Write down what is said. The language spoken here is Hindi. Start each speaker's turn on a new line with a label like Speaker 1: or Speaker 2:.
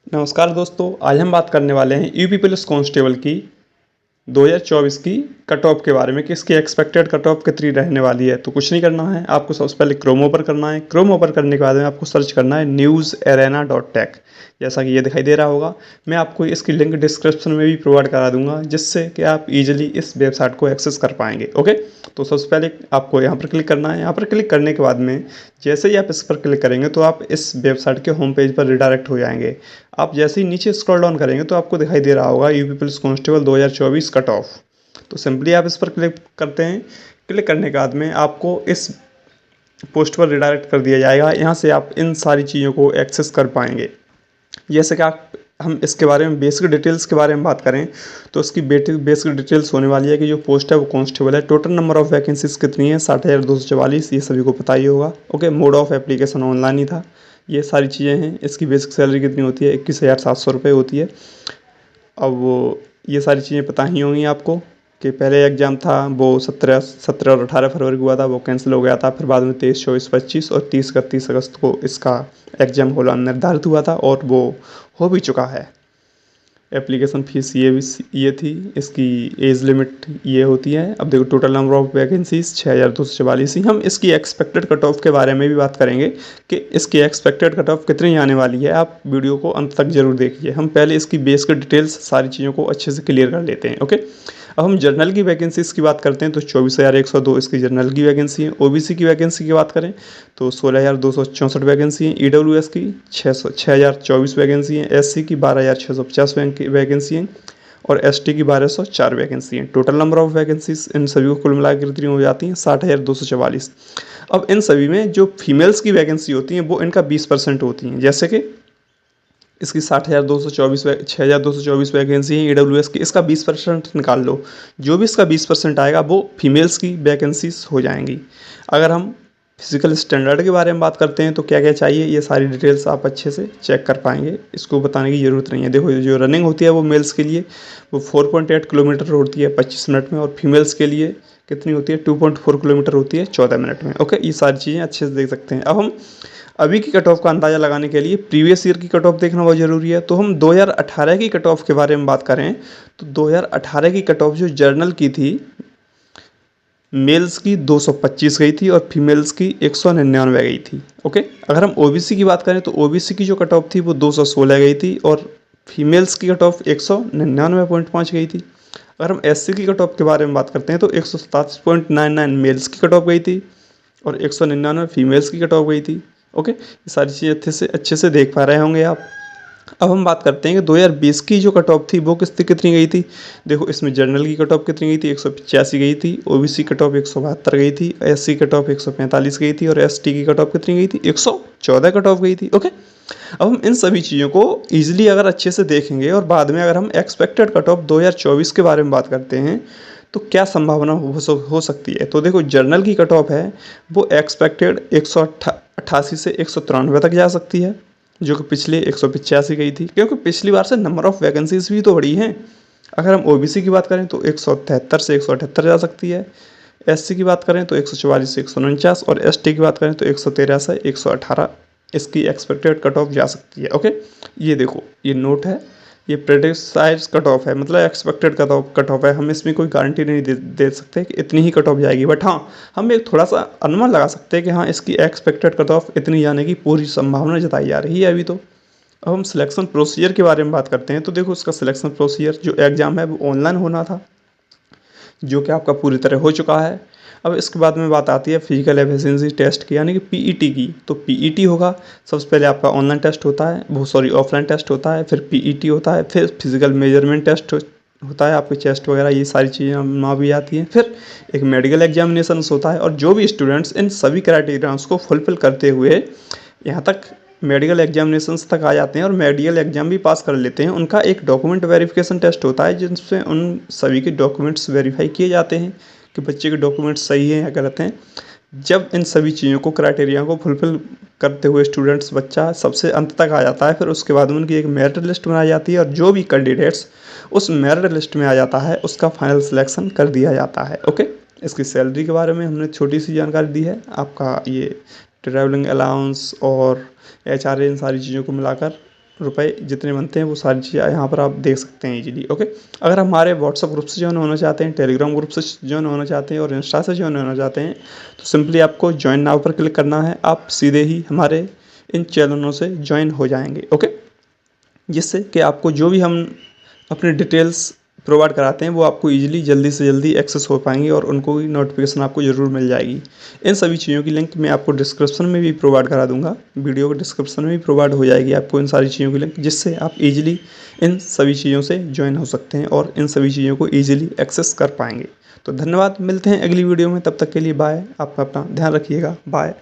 Speaker 1: नमस्कार दोस्तों, आज हम बात करने वाले हैं यूपी पुलिस कांस्टेबल की 2024 की कट ऑफ के बारे में कि इसकी एक्सपेक्टेड कट ऑफ कितनी रहने वाली है। तो कुछ नहीं करना है, आपको सबसे पहले क्रोम ओपन करना है। क्रोम ओपन करने के बाद में आपको सर्च करना है newsarena.tech। जैसा कि ये दिखाई दे रहा होगा, मैं आपको इसकी लिंक डिस्क्रिप्शन में भी प्रोवाइड करा दूंगा, जिससे कि आप इजीली इस वेबसाइट को एक्सेस कर पाएंगे। ओके, तो सबसे पहले आपको यहाँ पर क्लिक करना है। यहाँ पर क्लिक करने के बाद में जैसे ही आप इस पर क्लिक करेंगे तो आप इस वेबसाइट के होम पेज पर रिडायरेक्ट हो जाएंगे। आप जैसे ही नीचे स्क्रॉल डाउन करेंगे तो आपको दिखाई दे रहा होगा UP police constable 2024 cut off. तो सिंपली आप इस पर क्लिक करते हैं। क्लिक करने के बाद में आपको इस पोस्ट पर रिडायरेक्ट कर दिया जाएगा। यहाँ से आप इन सारी चीज़ों को एक्सेस कर पाएंगे। जैसे कि हम इसके बारे में बेसिक डिटेल्स के बारे में बात करें तो इसकी बेसिक डिटेल्स होने वाली है कि जो पोस्ट है वो कांस्टेबल है। टोटल नंबर ऑफ वैकेंसीज कितनी है, 60,244, ये सभी को पता ही होगा। Okay, mode of application online ही था। ये सारी चीज़ें हैं। इसकी बेसिक सैलरी कितनी होती है, 21,700 रुपये होती है। अब वो ये सारी चीज़ें पता ही होंगी आपको कि पहले एग्ज़ाम था वो 17 और 18 फरवरी को हुआ था, वो कैंसिल हो गया था। फिर बाद में 23, 24, 25 और 30 अगस्त को इसका एग्ज़ाम होना निर्धारित हुआ था और वो हो भी चुका है। एप्लीकेशन फ़ीस ये थी। इसकी एज लिमिट ये होती है। अब देखो, टोटल नंबर ऑफ़ वैकेंसीज 6,244 ही। हम इसकी एक्सपेक्टेड कट ऑफ के बारे में भी बात करेंगे कि इसकी एक्सपेक्टेड कट ऑफ कितनी आने वाली है। आप वीडियो को अंत तक जरूर देखिए। हम पहले इसकी बेसिक डिटेल्स सारी चीज़ों को अच्छे से क्लियर कर लेते हैं। ओके, अब हम जनरल की वैकेंसीज़ की बात करते हैं तो 24,102 इसकी जनरल की वैकेंसी है। ओबीसी की वैकेंसी की बात करें तो 16,264 वैकेंसी है। ईडब्ल्यूएस की 6,024 वैकेंसी है। एससी की 12,650 वैकेंसी है और एसटी की 1,204 वैकेंसी है। Total number of vacancies in सभी को कुल मिलाकर कितनी हो जाती हैं, 60,244। अब इन सभी में जो फीमेल्स की वैकेंसी होती हैं वो इनका 20% होती हैं। जैसे कि इसकी 6,224 वैकेंसी है ईडब्ल्यूएस की, इसका 20% निकाल लो। जो भी इसका 20% आएगा वो फीमेल्स की वैकेंसीज हो जाएंगी। अगर हम फिजिकल स्टैंडर्ड के बारे में बात करते हैं तो क्या क्या चाहिए, ये सारी डिटेल्स आप अच्छे से चेक कर पाएंगे। इसको बताने की ज़रूरत नहीं है। देखो, जो रनिंग होती है वो मेल्स के लिए वो 4.8 किलोमीटर होती है 25 मिनट में, और फीमेल्स के लिए कितनी होती है, 2.4 किलोमीटर होती है 14 मिनट में। ओके, ये सारी चीज़ें अच्छे से देख सकते हैं। अब हम अभी की कट ऑफ का अंदाज़ा लगाने के लिए प्रीवियस ईयर की कट ऑफ देखना बहुत ज़रूरी है। तो हम 2018 की कट ऑफ के बारे में बात करें तो 2018 की कट ऑफ जो जर्नल की थी, मेल्स की 225 गई थी और फीमेल्स की 199 गई थी। ओके, अगर हम ओबीसी की बात करें तो ओबीसी की जो कट ऑफ थी वो 216 गई थी और फीमेल्स की कट ऑफ 199.5 गई थी। अगर हम एससी की कट ऑफ के बारे में बात करते हैं तो 127.99 मेल्स की कट ऑफ गई थी और 199 फीमेल्स की कट ऑफ गई थी। ओके, ये सारी चीज़ें अच्छे से देख पा रहे होंगे आप। अब हम बात करते हैं कि 2020 की जो कट ऑफ थी वो कितनी गई थी। देखो, इसमें जनरल की कट ऑफ कितनी गई थी, 185 गई थी। ओबीसी कट ऑफ 172 गई थी। एससी कट ऑफ 145 गई थी और एसटी की कट ऑफ कितनी गई थी, 114 कट ऑफ गई थी। ओके, अब हम इन सभी चीज़ों को ईजिली अगर अच्छे से देखेंगे और बाद में अगर हम एक्सपेक्टेड कट ऑफ 2024 के बारे में बात करते हैं तो क्या संभावना हो सकती है। तो देखो, जर्नल की कट ऑफ है वो एक्सपेक्टेड 188 से 193 तक जा सकती है, जो कि पिछले 185 गई थी, क्योंकि पिछली बार से नंबर ऑफ़ वैकेंसीज भी तो बढ़ी हैं। अगर हम ओबीसी की बात करें तो 173 से 178 जा सकती है। एससी की बात करें तो 144 से 149 और एसटी की बात करें तो 113 से 118 इसकी एक्सपेक्टेड कट ऑफ जा सकती है। ओके, ये देखो, ये नोट है, ये प्रेडिसाइज कट ऑफ है, मतलब एक्सपेक्टेड कट ऑफ है। हम इसमें कोई गारंटी नहीं दे सकते कि इतनी ही कट ऑफ जाएगी, बट हाँ, हम एक थोड़ा सा अनुमान लगा सकते हैं कि हाँ, इसकी एक्सपेक्टेड कट ऑफ इतनी जाने की पूरी संभावना जताई जा रही है अभी तो। अब हम सिलेक्शन प्रोसीजर के बारे में बात करते हैं तो देखो, इसका सिलेक्शन प्रोसीजर जो एग्ज़ाम है वो ऑनलाइन होना था, जो कि आपका पूरी तरह हो चुका है। अब इसके बाद में बात आती है फिजिकल एफिशिएंसी टेस्ट की, यानी कि पीईटी की। तो पीईटी होगा, सबसे पहले आपका ऑनलाइन टेस्ट होता है, वो सॉरी ऑफलाइन टेस्ट होता है, फिर पीईटी होता है, फिर फिजिकल मेजरमेंट टेस्ट होता है, आपके चेस्ट वगैरह ये सारी चीज़ें ना भी आती हैं। फिर एक मेडिकल एग्जामिनेशन होता है, और जो भी स्टूडेंट्स इन सभी क्राइटेरियाज को फुलफिल करते हुए यहाँ तक मेडिकल एग्जामिनेशंस तक आ जाते हैं और मेडिकल एग्जाम भी पास कर लेते हैं, उनका एक डॉक्यूमेंट वेरिफिकेशन टेस्ट होता है, जिनसे उन सभी के डॉक्यूमेंट्स वेरीफाई किए जाते हैं कि बच्चे के डॉक्यूमेंट्स सही हैं या गलत हैं। जब इन सभी चीज़ों को क्राइटेरिया को फुलफिल करते हुए स्टूडेंट्स बच्चा सबसे अंत तक आ जाता है, फिर उसके बाद में उनकी एक मेरिट लिस्ट बनाई जाती है और जो भी कैंडिडेट्स उस मेरिट लिस्ट में आ जाता है उसका फाइनल सिलेक्शन कर दिया जाता है। ओके, इसकी सैलरी के बारे में हमने छोटी सी जानकारी दी है। आपका ये ट्रैवलिंग अलाउंस और एचआरए इन सारी चीज़ों को मिलाकर रुपए जितने बनते हैं वो सारी चीज़ें यहाँ पर आप देख सकते हैं इजीली। ओके, अगर हमारे व्हाट्सअप ग्रुप से ज्वाइन होना चाहते हैं, टेलीग्राम ग्रुप से ज्वाइन होना चाहते हैं और इंस्टा से ज्वाइन होना चाहते हैं तो सिंपली आपको ज्वाइन नाउ पर क्लिक करना है। आप सीधे ही हमारे इन चैनलों से ज्वाइन हो जाएंगे। ओके, जिससे कि आपको जो भी हम अपने डिटेल्स प्रोवाइड कराते हैं वो आपको ईजिली जल्दी से जल्दी एक्सेस हो पाएंगी और उनको भी नोटिफिकेशन आपको ज़रूर मिल जाएगी। इन सभी चीज़ों की लिंक मैं आपको डिस्क्रिप्शन में भी प्रोवाइड करा दूंगा, वीडियो के डिस्क्रिप्शन में भी प्रोवाइड हो जाएगी आपको इन सारी चीज़ों की लिंक, जिससे आप ईजिली इन सभी चीज़ों से ज्वाइन हो सकते हैं और इन सभी चीज़ों को ईजिली एक्सेस कर पाएंगे। तो धन्यवाद, मिलते हैं अगली वीडियो में, तब तक के लिए बाय। आप अपना ध्यान रखिएगा, बाय।